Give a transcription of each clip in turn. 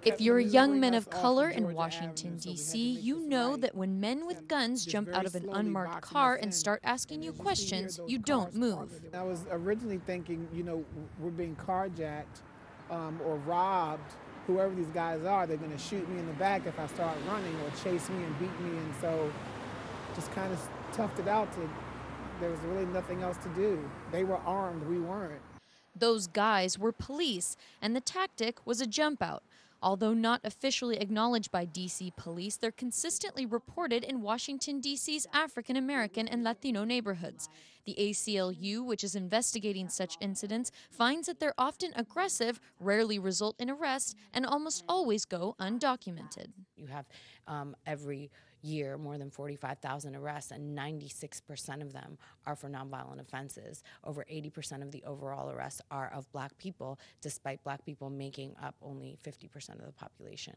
If you're a young man of color in Washington, D.C., you know that when men with guns jump out of an unmarked car and start asking you questions, you don't move. I was originally thinking, we're being carjacked or robbed. Whoever these guys are, they're going to shoot me in the back if I start running or chase me and beat me. And so just kind of toughed it out there was really nothing else to do. They were armed, we weren't. Those guys were police, and the tactic was a jump out. Although not officially acknowledged by D.C. police, they're consistently reported in Washington, D.C.'s African American and Latino neighborhoods. The ACLU, which is investigating such incidents, finds that they're often aggressive, rarely result in arrest, and almost always go undocumented. You have every year more than 45,000 arrests, and 96% of them are for nonviolent offenses. Over 80% of the overall arrests are of black people, despite black people making up only 50% of the population.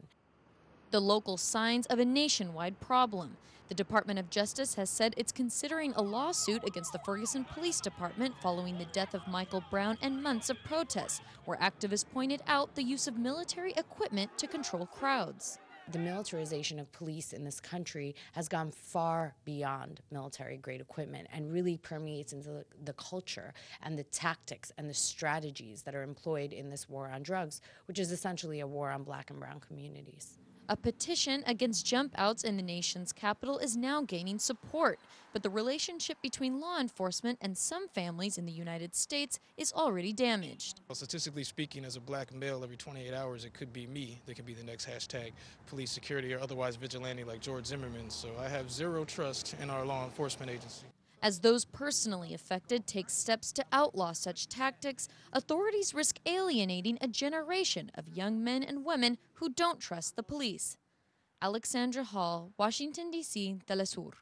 The local signs of a nationwide problem. The Department of Justice has said it's considering a lawsuit against the Ferguson Police Department following the death of Michael Brown and months of protests, where activists pointed out the use of military equipment to control crowds. The militarization of police in this country has gone far beyond military-grade equipment and really permeates into the culture and the tactics and the strategies that are employed in this war on drugs, which is essentially a war on black and brown communities. A petition against jump outs in the nation's capital is now gaining support, but the relationship between law enforcement and some families in the United States is already damaged. Well, statistically speaking, as a black male, every 28 hours it could be me that could be the next hashtag police security or otherwise vigilante like George Zimmerman, so I have zero trust in our law enforcement agency. As those personally affected take steps to outlaw such tactics, authorities risk alienating a generation of young men and women who don't trust the police. Alexandra Hall, Washington, D.C., Telesur.